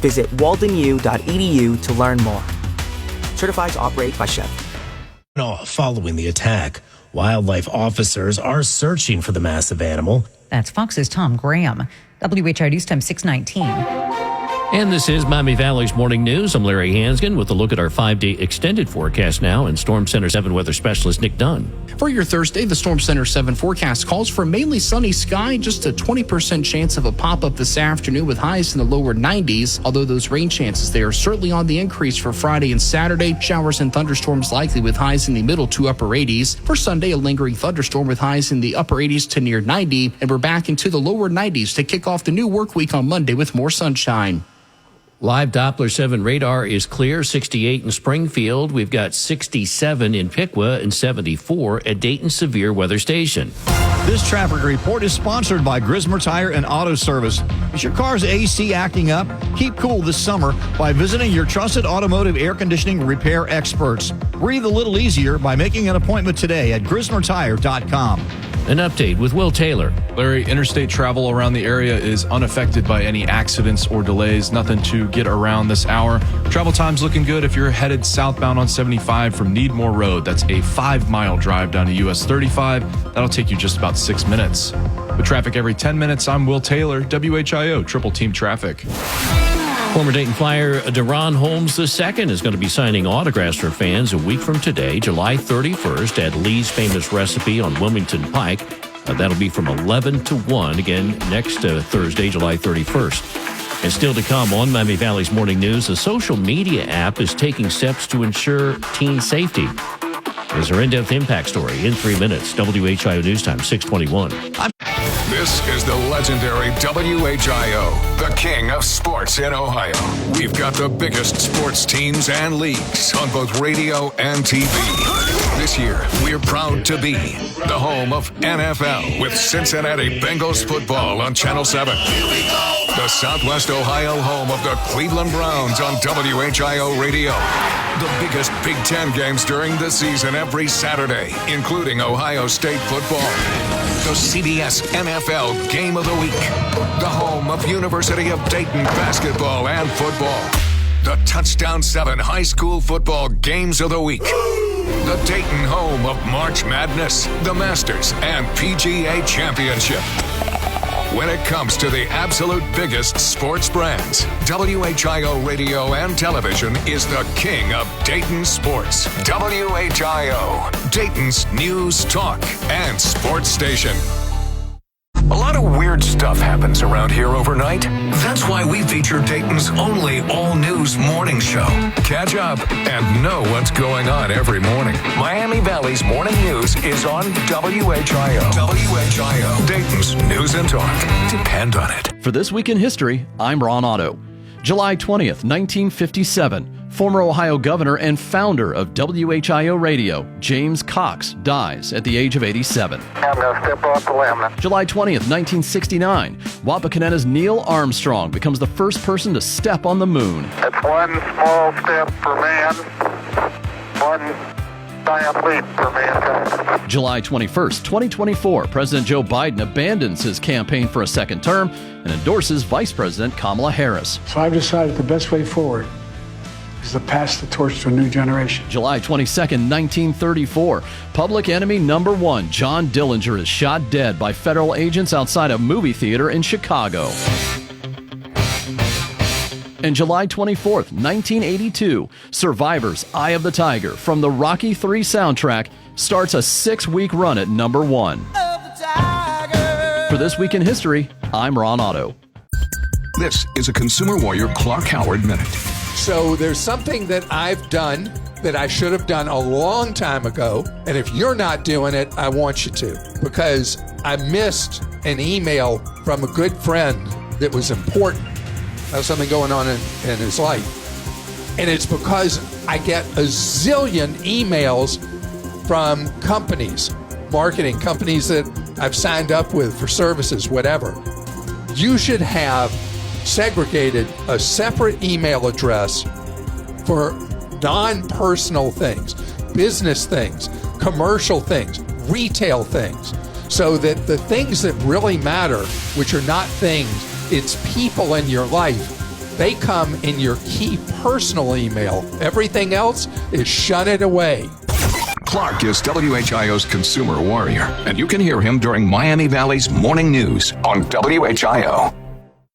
Visit waldenu.edu to learn more. Certified to operate by Chef. Following the attack, wildlife officers are searching for the massive animal. That's Fox's Tom Graham. WHIO News Time 6:19. And this is Miami Valley's Morning News. I'm Larry Hansgen with a look at our 5-day extended forecast now, and Storm Center 7 weather specialist Nick Dunn. For your Thursday, the Storm Center 7 forecast calls for mainly sunny sky, just a 20% chance of a pop-up this afternoon with highs in the lower 90s, although those rain chances there are certainly on the increase for Friday and Saturday. Showers and thunderstorms likely with highs in the middle to upper 80s. For Sunday, a lingering thunderstorm with highs in the upper 80s to near 90, and we're back into the lower 90s to kick off the new work week on Monday with more sunshine. Live Doppler 7 radar is clear, 68 in Springfield. We've got 67 in Piqua and 74 at Dayton Severe Weather Station. This traffic report is sponsored by Grismer Tire and Auto Service. Is your car's AC acting up? Keep cool this summer by visiting your trusted automotive air conditioning repair experts. Breathe a little easier by making an appointment today at GrismerTire.com. An update with Will Taylor. Larry, interstate travel around the area is unaffected by any accidents or delays. Nothing to get around this hour. Travel time's looking good if you're headed southbound on 75 from Needmore Road. That's a 5-mile drive down to US 35. That'll take you just about 6 minutes. With traffic every 10 minutes, I'm Will Taylor, WHIO Triple Team Traffic. Former Dayton Flyer Deron Holmes II is going to be signing autographs for fans a week from today, July 31st, at Lee's Famous Recipe on Wilmington Pike. That'll be from 11 to 1, again, next Thursday, July 31st. And still to come on Miami Valley's Morning News, a social media app is taking steps to ensure teen safety. There's our in-depth impact story in 3 minutes. WHIO News Time, 621. This is the legendary WHIO, the king of sports in Ohio. We've got the biggest sports teams and leagues on both radio and TV. This year, we're proud to be the home of NFL with Cincinnati Bengals football on Channel 7. The Southwest Ohio home of the Cleveland Browns on WHIO Radio. The biggest Big Ten games during the season every Saturday, including Ohio State football. The CBS NFL Game of the Week. The home of University of Dayton basketball and football. The Touchdown 7 high school football games of the week. The Dayton home of March Madness, the Masters, and PGA Championship. When it comes to the absolute biggest sports brands, WHIO Radio and Television is the king of Dayton sports. WHIO, Dayton's news, talk, and sports station. A lot of weird stuff happens around here overnight. That's why we feature Dayton's only all-news morning show. Catch up and know what's going on every morning. Miami Valley's Morning News is on WHIO. WHIO, Dayton's news and talk. Depend on it. For This Week in History, I'm Ron Otto. July 20th, 1957. Former Ohio governor and founder of WHIO Radio, James Cox, dies at the age of 87. I'm going to step off the limb. July 20th, 1969. Wapakoneta's Neil Armstrong becomes the first person to step on the moon. That's one small step for man, one giant leap for mankind. July 21st, 2024. President Joe Biden abandons his campaign for a second term and endorses Vice President Kamala Harris. So I've decided the best way forward is to pass the torch to a new generation. July 22nd, 1934. Public enemy number one, John Dillinger, is shot dead by federal agents outside a movie theater in Chicago. And July 24th, 1982, Survivor's Eye of the Tiger from the Rocky III soundtrack starts a 6-week run at number one. For This Week in History, I'm Ron Otto. This is a Consumer Warrior Clark Howard Minute. So there's something that I've done that I should have done a long time ago. And if you're not doing it, I want you to. Because I missed an email from a good friend that was important. There's something going on in his life. And it's because I get a zillion emails from companies, marketing companies that I've signed up with for services, whatever. You should have segregated a separate email address for non-personal things, business things, commercial things, retail things, so that the things that really matter, which are not things, it's people in your life, They come in your key personal email. Everything else is shun it away. Clark is WHIO's consumer warrior, and you can hear him during Miami Valley's morning news on WHIO.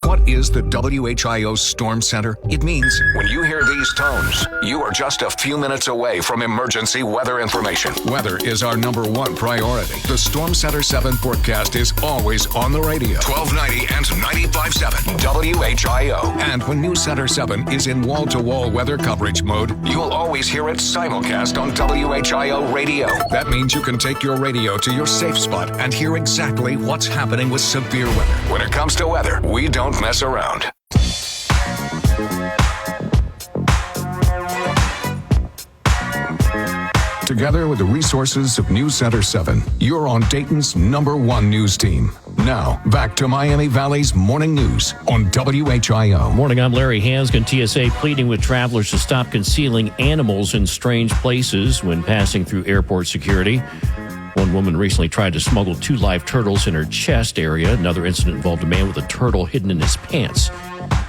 What is the WHIO Storm Center? It means when you hear these tones, you are just a few minutes away from emergency weather information. Weather is our number one priority. The Storm Center 7 forecast is always on the radio. 1290 and 95.7 WHIO. And when News Center 7 is in wall-to-wall weather coverage mode, you'll always hear it simulcast on WHIO radio. That means you can take your radio to your safe spot and hear exactly what's happening with severe weather. When it comes to weather, we don't mess around. Together with the resources of News Center 7, you're on Dayton's #1 news team. Now, back to Miami Valley's morning news on WHIO. Morning, I'm Larry Hanskin. TSA pleading with travelers to stop concealing animals in strange places when passing through airport security. One woman recently tried to smuggle 2 live turtles in her chest area. Another incident involved a man with a turtle hidden in his pants.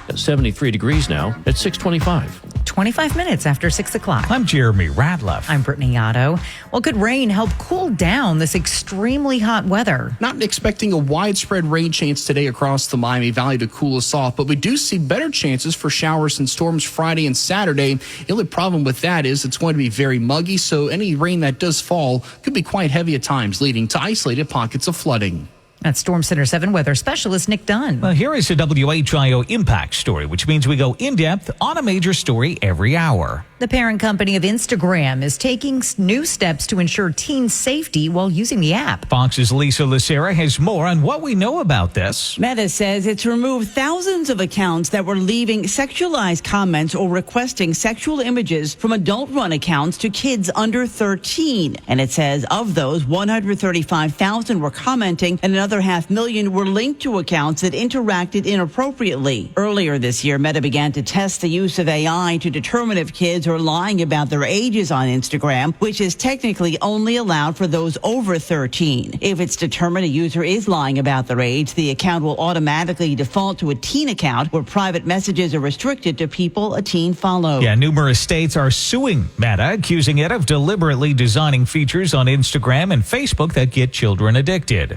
At 73 degrees now at 6:25. 25 minutes after 6 o'clock. I'm Jeremy Radloff. I'm Brittany Otto. Well, could rain help cool down this extremely hot weather? Not expecting a widespread rain chance today across the Miami Valley to cool us off, but we do see better chances for showers and storms Friday and Saturday. The only problem with that is it's going to be very muggy, so any rain that does fall could be quite heavy at times, leading to isolated pockets of flooding. That's Storm Center 7 weather specialist Nick Dunn. Well, here is a WHIO impact story, which means we go in-depth on a major story every hour. The parent company of Instagram is taking new steps to ensure teen safety while using the app. Fox's Lisa Lucera has more on what we know about this. Meta says it's removed thousands of accounts that were leaving sexualized comments or requesting sexual images from adult-run accounts to kids under 13. And it says of those, 135,000 were commenting and another 500,000 were linked to accounts that interacted inappropriately. Earlier this year, Meta began to test the use of AI to determine if kids are lying about their ages on Instagram, which is technically only allowed for those over 13. If it's determined a user is lying about their age, the account will automatically default to a teen account where private messages are restricted to people a teen follows. Yeah, numerous states are suing Meta, accusing it of deliberately designing features on Instagram and Facebook that get children addicted.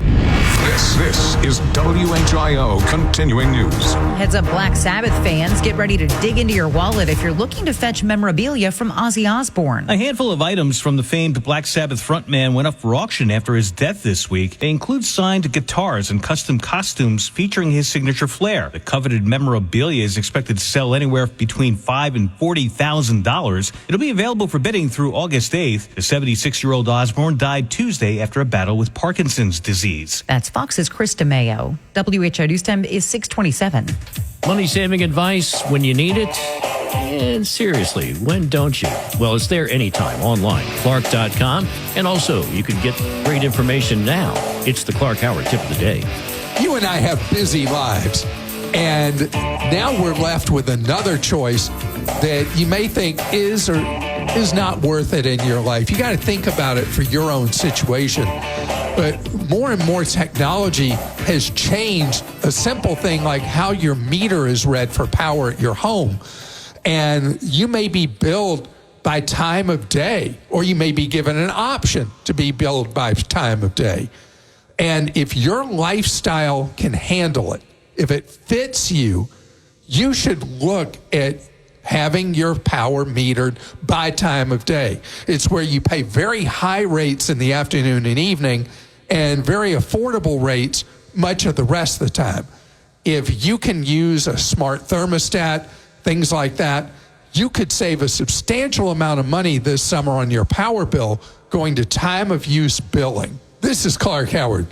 This is WHIO Continuing News. Heads up, Black Sabbath fans, get ready to dig into your wallet if you're looking to fetch memorabilia from Ozzy Osbourne. A handful of items from the famed Black Sabbath frontman went up for auction after his death this week. They include signed guitars and custom costumes featuring his signature flair. The coveted memorabilia is expected to sell anywhere between $5,000 and $40,000. It'll be available for bidding through August 8th. The 76-year-old Osbourne died Tuesday after a battle with Parkinson's disease. That's Fox's Chris DeMayo. WHIO News Time is 6:27. Money-saving advice when you need it. And seriously, when don't you? Well, it's there anytime online, Clark.com. And also, you can get great information now. It's the Clark Howard Tip of the Day. You and I have busy lives, and now we're left with another choice that you may think is or is not worth it in your life. You got to think about it for your own situation. But more and more technology has changed a simple thing like how your meter is read for power at your home. And you may be billed by time of day, or you may be given an option to be billed by time of day. And if your lifestyle can handle it, if it fits you, you should look at having your power metered by time of day. It's where you pay very high rates in the afternoon and evening and very affordable rates much of the rest of the time. If you can use a smart thermostat, things like that, you could save a substantial amount of money this summer on your power bill going to time of use billing. This is Clark Howard.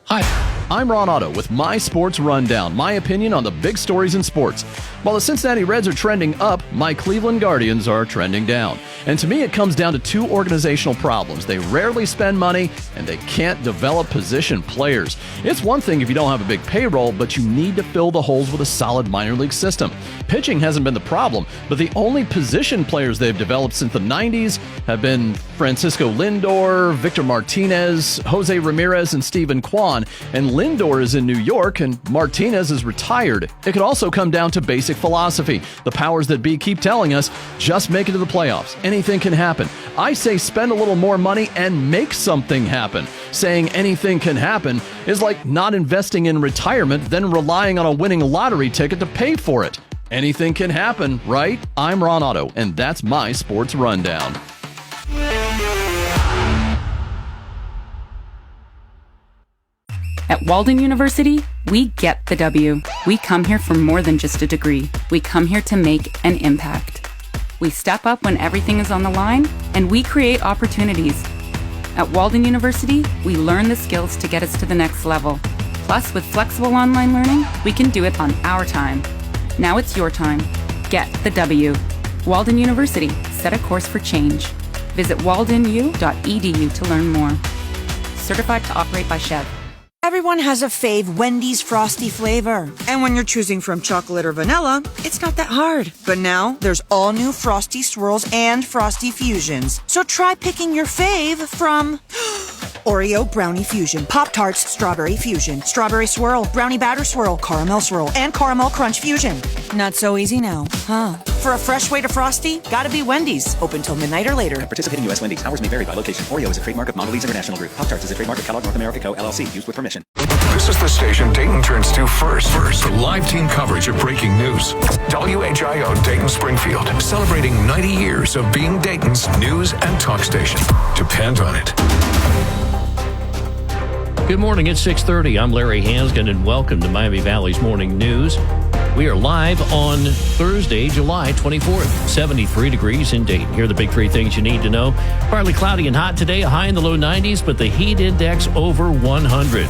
Hi, I'm Ron Otto with My Sports Rundown, my opinion on the big stories in sports. While the Cincinnati Reds are trending up, my Cleveland Guardians are trending down. And to me, it comes down to two organizational problems. They rarely spend money, and they can't develop position players. It's one thing if you don't have a big payroll, but you need to fill the holes with a solid minor league system. Pitching hasn't been the problem, but the only position players they've developed since the 90s have been Francisco Lindor, Victor Martinez, Jose Ramirez, and Steven Kwan. And Lindor is in New York, and Martinez is retired. It could also come down to basic basic philosophy. The powers that be keep telling us, just make it to the playoffs. Anything can happen. I say spend a little more money and make something happen. Saying anything can happen is like not investing in retirement, then relying on a winning lottery ticket to pay for it. Anything can happen, right? I'm Ron Otto, and that's my Sports Rundown. At Walden University, we get the W. We come here for more than just a degree. We come here to make an impact. We step up when everything is on the line, and we create opportunities. At Walden University, we learn the skills to get us to the next level. Plus, with flexible online learning, we can do it on our time. Now it's your time. Get the W. Walden University, set a course for change. Visit waldenu.edu to learn more. Certified to operate by Chev. Everyone has a fave Wendy's Frosty flavor. And when you're choosing from chocolate or vanilla, it's not that hard. But now, there's all new Frosty Swirls and Frosty Fusions. So try picking your fave from Oreo Brownie Fusion, Pop-Tarts Strawberry Fusion, Strawberry Swirl, Brownie Batter Swirl, Caramel Swirl, and Caramel Crunch Fusion. Not so easy now, huh? For a fresh way to Frosty, gotta be Wendy's. Open till midnight or later. At participating U.S. Wendy's, hours may vary by location. Oreo is a trademark of Mondelez International Group. Pop-Tarts is a trademark of Kellogg North America Co., LLC. Used with permission. This is the station Dayton turns to first for live team coverage of breaking news. WHIO Dayton Springfield, celebrating 90 years of being Dayton's news and talk station. Depend on it. Good morning, it's 6:30. I'm Larry Hansgen, and welcome to Miami Valley's Morning News. We are live on Thursday, July 24th, 73 degrees in Dayton. Here are the big three things you need to know. Partly cloudy and hot today, a high in the low 90s, but the heat index over 100.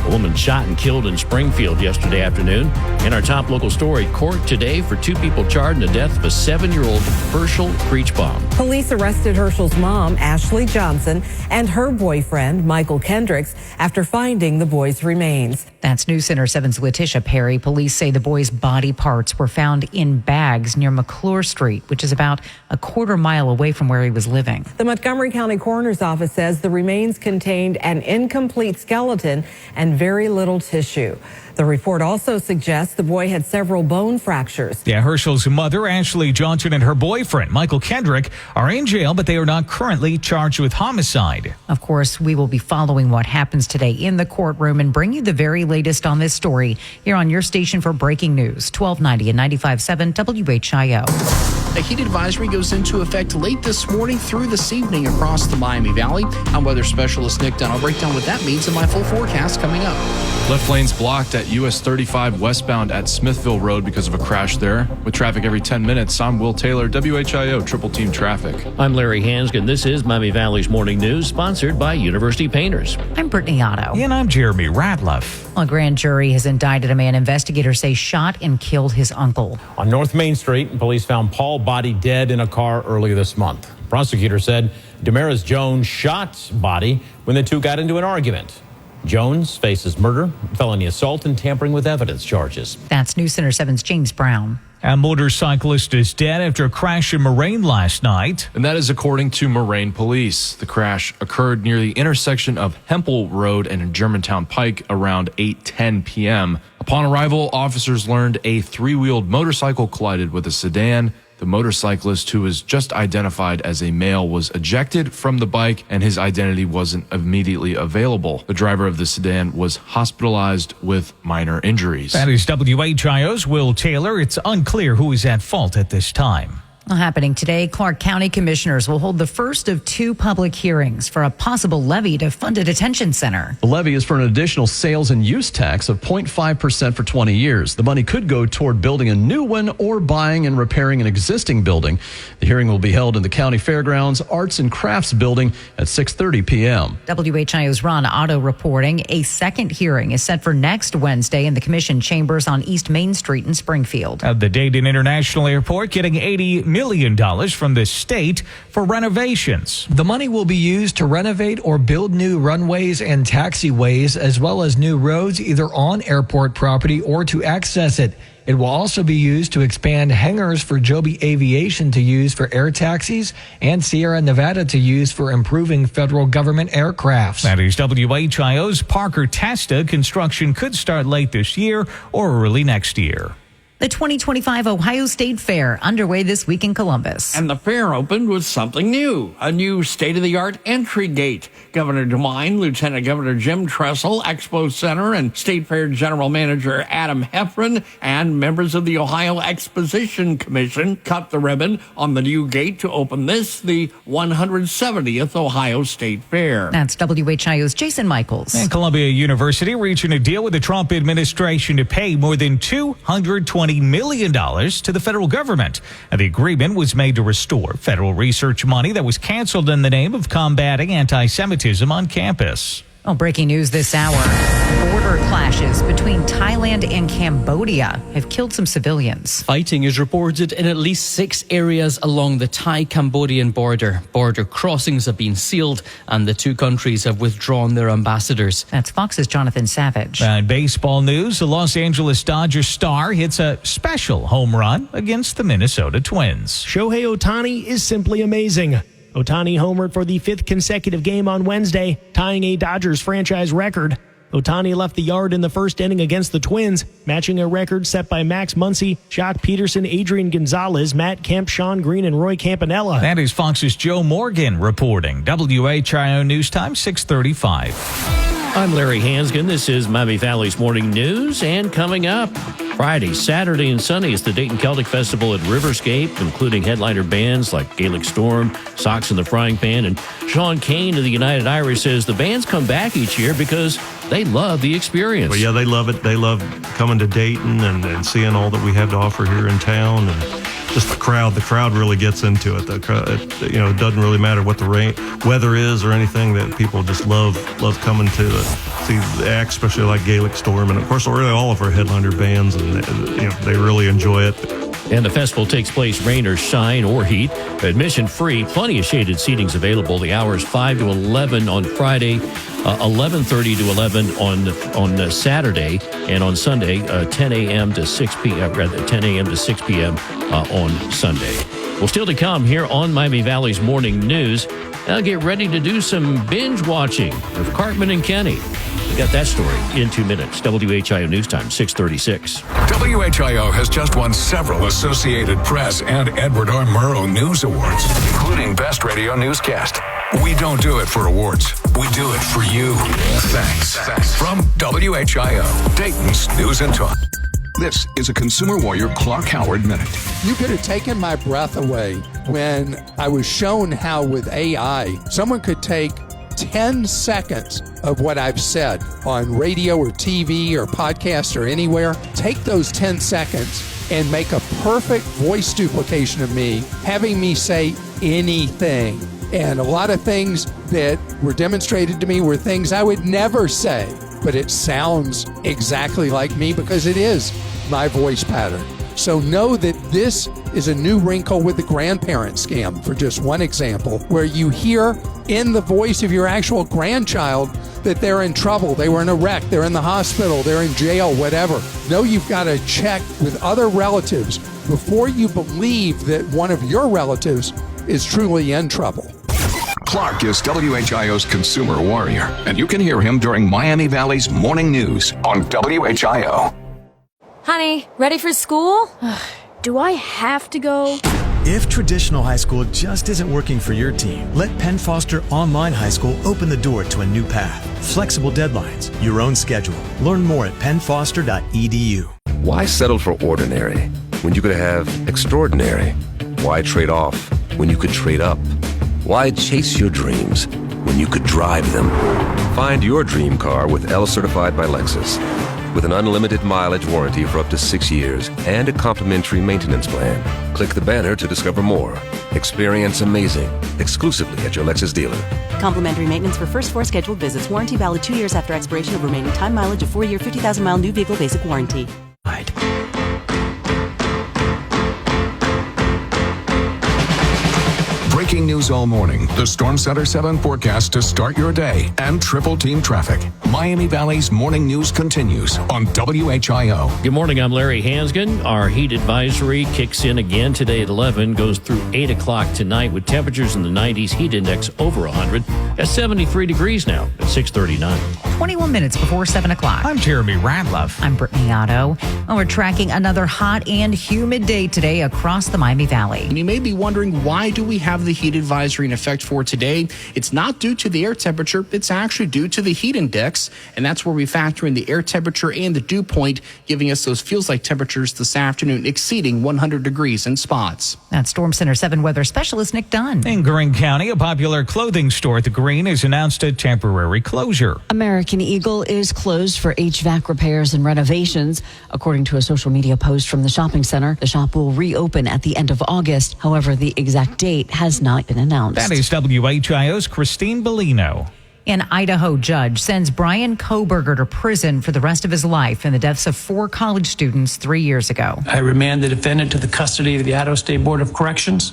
A woman shot and killed in Springfield yesterday afternoon. In our top local story, court today for two people charged in the death of a 7-year-old Herschel Creechbaum. Police arrested Herschel's mom, Ashley Johnson, and her boyfriend, Michael Kendricks, after finding the boy's remains. That's News Center 7's Letitia Perry. Police say the boy's body parts were found in bags near McClure Street, which is about a quarter mile away from where he was living. The Montgomery County Coroner's Office says the remains contained an incomplete skeleton and very little tissue. The report also suggests the boy had several bone fractures. Yeah, Herschel's mother, Ashley Johnson, and her boyfriend, Michael Kendrick, are in jail, but they are not currently charged with homicide. Of course, we will be following what happens today in the courtroom and bring you the very latest on this story here on your station for breaking news, 1290 and 95.7 WHIO. A heat advisory goes into effect late this morning through this evening across the Miami Valley. I'm weather specialist Nick Dunn. I'll break down what that means in my full forecast coming up. Left lanes blocked at US 35 westbound at Smithville Road because of a crash there. With traffic every 10 minutes, I'm Will Taylor, WHIO Triple Team Traffic. I'm Larry Hansgen. This is Miami Valley's Morning News, sponsored by University Painters. I'm Brittany Otto. And I'm Jeremy Ratliff. A grand jury has indicted a man investigators say shot and killed his uncle. On North Main Street, police found Paul body dead in a car earlier this month. Prosecutors said Damaris Jones shot Body when the two got into an argument. Jones faces murder, felony assault, and tampering with evidence charges. That's News Center 7's James Brown. A motorcyclist is dead after a crash in Moraine last night. And that is according to Moraine police. The crash occurred near the intersection of Hempel Road and Germantown Pike around 8:10 p.m. Upon arrival, officers learned a three-wheeled motorcycle collided with a sedan. The motorcyclist, who was just identified as a male, was ejected from the bike and his identity wasn't immediately available. The driver of the sedan was hospitalized with minor injuries. That is WHIO's Will Taylor. It's unclear who is at fault at this time. Happening today, Clark County commissioners will hold the first of two public hearings for a possible levy to fund a detention center. The levy is for an additional sales and use tax of 0.5% for 20 years. The money could go toward building a new one or buying and repairing an existing building. The hearing will be held in the County Fairgrounds Arts and Crafts Building at 6:30 p.m. WHIO's Ron Otto reporting a second hearing is set for next Wednesday in the commission chambers on East Main Street in Springfield. The Dayton International Airport getting $80 million from the state for renovations. The money will be used to renovate or build new runways and taxiways, as well as new roads either on airport property or to access it. It will also be used to expand hangars for Joby Aviation to use for air taxis and Sierra Nevada to use for improving federal government aircrafts. That is WHIO's Parker Testa. Construction could start late this year or early next year. The 2025 Ohio State Fair underway this week in Columbus. And the fair opened with something new, a new state-of-the-art entry gate. Governor DeWine, Lieutenant Governor Jim Tressel, Expo Center, and State Fair General Manager Adam Heffron, and members of the Ohio Exposition Commission cut the ribbon on the new gate to open this, the 170th Ohio State Fair. That's WHIO's Jason Michaels. And Columbia University reaching a deal with the Trump administration to pay more than $220 million to the federal government. And the agreement was made to restore federal research money that was canceled in the name of combating anti-Semitism on campus. Well, breaking news this hour. Border clashes between Thailand and Cambodia have killed some civilians. Fighting is reported in at least 6 areas along the Thai-Cambodian border. Border crossings have been sealed and the two countries have withdrawn their ambassadors. That's Fox's Jonathan Savage. In baseball news, the Los Angeles Dodgers star hits a special home run against the Minnesota Twins. Shohei Ohtani is simply amazing. Ohtani homered for the 5th consecutive game on Wednesday, tying a Dodgers franchise record. Ohtani left the yard in the first inning against the Twins, matching a record set by Max Muncy, Jock Peterson, Adrian Gonzalez, Matt Kemp, Sean Green, and Roy Campanella. That is Fox's Joe Morgan reporting. WHIO News Time, 6:35. I'm Larry Hansgen. This is Miami Valley's Morning News. And coming up, Friday, Saturday, and Sunday is the Dayton Celtic Festival at Riverscape, including headliner bands like Gaelic Storm, Socks in the Frying Pan, and Sean Kane of the United Irish says the bands come back each year because they love the experience. Well, yeah, they love it. They love coming to Dayton and seeing all that we have to offer here in town, and just the crowd. The crowd really gets into it. It doesn't really matter what the weather is or anything. That people just love coming to see the acts, especially like Gaelic Storm, and of course, really all of our headliner bands, and they really enjoy it. And the festival takes place rain or shine or heat. Admission free. Plenty of shaded seatings available. The hours 5 to 11 on Friday, 11:30 to 11 on Saturday, and on Sunday 10 a.m. to 6 p.m. Rather 10 a.m. to 6 p.m. On Sunday. Well, still to come here on Miami Valley's Morning News. Now get ready to do some binge watching with Cartman and Kenny. We got that story in 2 minutes. WHIO News Time, 6:36. WHIO has just won several Associated Press and Edward R. Murrow News Awards, including Best Radio Newscast. We don't do it for awards. We do it for you. Thanks. From WHIO, Dayton's News and Talk. This is a Consumer Warrior Clark Howard Minute. You could have taken my breath away when I was shown how with AI, someone could take 10 seconds of what I've said on radio or TV or podcast or anywhere, take those 10 seconds and make a perfect voice duplication of me, having me say anything. And a lot of things that were demonstrated to me were things I would never say, but it sounds exactly like me because it is my voice pattern. So know that this is a new wrinkle with the grandparent scam, for just one example, where you hear in the voice of your actual grandchild that they're in trouble, they were in a wreck, they're in the hospital, they're in jail, whatever. Know you've got to check with other relatives before you believe that one of your relatives is truly in trouble. Clark is WHIO's Consumer Warrior, and you can hear him during Miami Valley's Morning News on WHIO. Honey, ready for school? Do I have to go? If traditional high school just isn't working for your team, let Penn Foster Online High School open the door to a new path. Flexible deadlines, your own schedule. Learn more at pennfoster.edu. Why settle for ordinary when you could have extraordinary? Why trade off when you could trade up? Why chase your dreams when you could drive them? Find your dream car with L certified by Lexus. With an unlimited mileage warranty for up to 6 years and a complimentary maintenance plan. Click the banner to discover more. Experience amazing exclusively at your Lexus dealer. Complimentary maintenance for first 4 scheduled visits. Warranty valid 2 years after expiration of remaining time mileage of 4-year 50,000-mile new vehicle basic warranty. Breaking news all morning. The Storm Center 7 forecast to start your day and triple team traffic. Miami Valley's Morning News continues on WHIO. Good morning. I'm Larry Hansgen. Our heat advisory kicks in again today at 11, goes through 8 o'clock tonight with temperatures in the 90s, heat index over 100 at 73 degrees now at 6:39. 21 minutes before 7 o'clock. I'm Jeremy Radloff. I'm Brittany Otto. And we're tracking another hot and humid day today across the Miami Valley. And you may be wondering, why do we have the heat advisory in effect for today? It's not due to the air temperature. It's actually due to the heat index. And that's where we factor in the air temperature and the dew point, giving us those feels-like temperatures this afternoon exceeding 100 degrees in spots. That's Storm Center 7 weather specialist Nick Dunn. In Greene County, a popular clothing store at the Green has announced a temporary closure. American Eagle is closed for HVAC repairs and renovations. According to a social media post from the shopping center, the shop will reopen at the end of August. However, the exact date has not been announced. That is WHIO's Christine Bellino. An Idaho judge sends Brian Kohberger to prison for the rest of his life in the deaths of 4 college students 3 years ago. I remand the defendant to the custody of the Idaho State Board of Corrections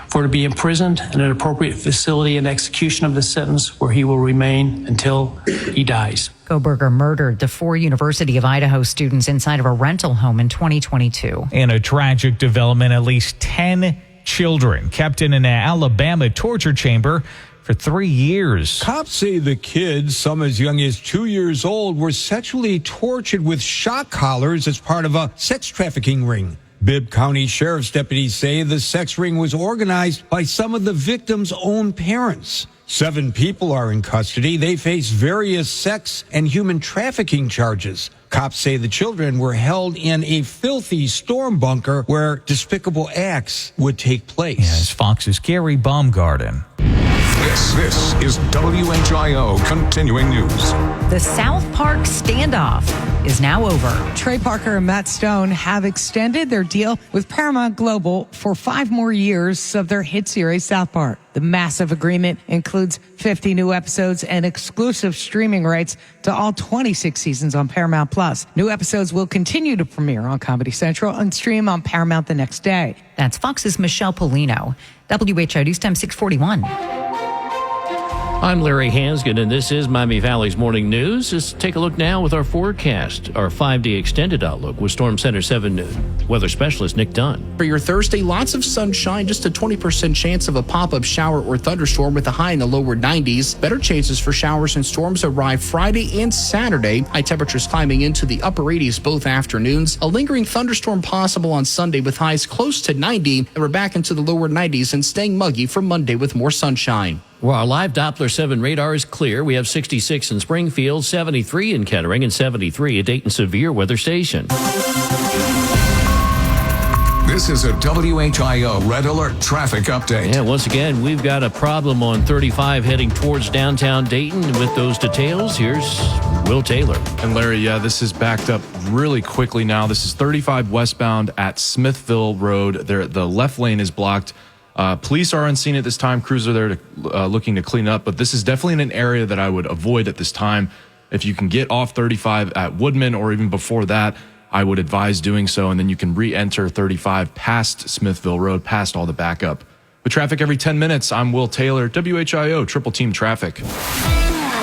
for to be imprisoned in an appropriate facility and execution of the sentence where he will remain until he dies. Kohberger murdered the 4 University of Idaho students inside of a rental home in 2022. In a tragic development, at least 10 children kept in an Alabama torture chamber for 3 years. Cops say the kids, some as young as 2 years old, were sexually tortured with shock collars as part of a sex trafficking ring. Bibb County Sheriff's deputies say the sex ring was organized by some of the victims' own parents. 7 people are in custody. They face various sex and human trafficking charges. Cops say the children were held in a filthy storm bunker where despicable acts would take place. Yes, Fox's Gary Baumgarten. This is WHIO Continuing News. The South Park standoff is now over. Trey Parker and Matt Stone have extended their deal with Paramount Global for 5 more years of their hit series South Park. The massive agreement includes 50 new episodes and exclusive streaming rights to all 26 seasons on Paramount Plus. New episodes will continue to premiere on Comedy Central and stream on Paramount the next day. That's Fox's Michelle Polino. WHIO News Time 641. I'm Larry Hansgen, and this is Miami Valley's Morning News. Let's take a look now with our forecast, our 5-day extended outlook with Storm Center 7 weather specialist Nick Dunn. For your Thursday, lots of sunshine, just a 20% chance of a pop-up shower or thunderstorm with a high in the lower 90s. Better chances for showers and storms arrive Friday and Saturday. High temperatures climbing into the upper 80s both afternoons. A lingering thunderstorm possible on Sunday with highs close to 90, and we're back into the lower 90s and staying muggy for Monday with more sunshine. Well, our live Doppler 7 radar is clear. We have 66 in Springfield, 73 in Kettering, and 73 at Dayton Severe Weather Station. This is a WHIO Red Alert traffic update. Yeah, once again, we've got a problem on 35 heading towards downtown Dayton. With those details, here's Will Taylor. And Larry, yeah, this is backed up really quickly now. This is 35 westbound at Smithville Road. The left lane is blocked. Police are on scene at this time. Crews are there looking to clean up, but this is definitely in an area that I would avoid at this time. If you can get off 35 at Woodman or even before that, I would advise doing so, and then you can re-enter 35 past Smithville Road, past all the backup. With traffic every 10 minutes, I'm Will Taylor, WHIO Triple Team Traffic.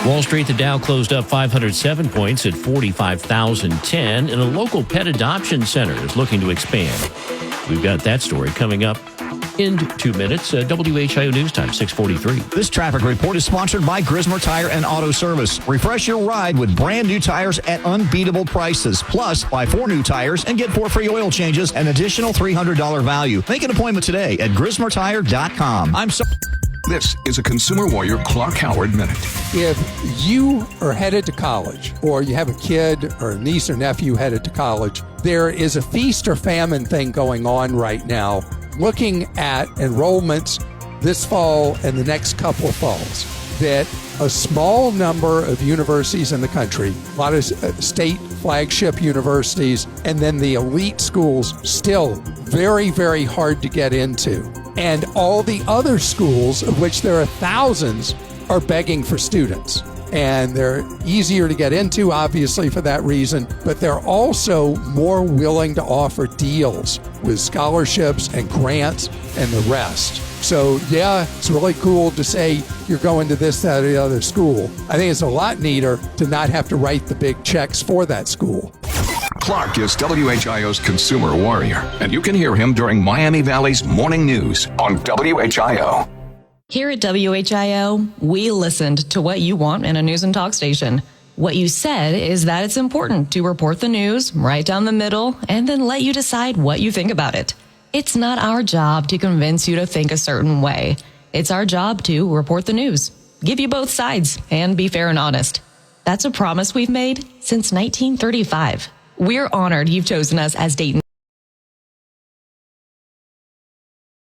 Wall Street, the Dow closed up 507 points at 45,010, and a local pet adoption center is looking to expand. We've got that story coming up in 2 minutes. WHIO News Time, 6:43. This traffic report is sponsored by Grismer Tire and Auto Service. Refresh your ride with brand new tires at unbeatable prices. Plus, buy 4 new tires and get 4 free oil changes, an additional $300 value. Make an appointment today at GrismerTire.com. This is a Consumer Warrior Clark Howard Minute. If you are headed to college, or you have a kid or a niece or nephew headed to college, there is a feast or famine thing going on right now, looking at enrollments this fall and the next couple of falls, that a small number of universities in the country, a lot of state flagship universities, and then the elite schools, still very, very hard to get into. And all the other schools, of which there are thousands, are begging for students. And they're easier to get into, obviously, for that reason, but they're also more willing to offer deals with scholarships and grants and the rest. So, yeah, it's really cool to say you're going to this, that, or the other school. I think it's a lot neater to not have to write the big checks for that school. Clark is WHIO's Consumer Warrior, and you can hear him during Miami Valley's Morning News on WHIO. Here at WHIO, we listened to what you want in a news and talk station. What you said is that it's important to report the news right down the middle and then let you decide what you think about it. It's not our job to convince you to think a certain way. It's our job to report the news, give you both sides, and be fair and honest. That's a promise we've made since 1935. We're honored you've chosen us as Dayton.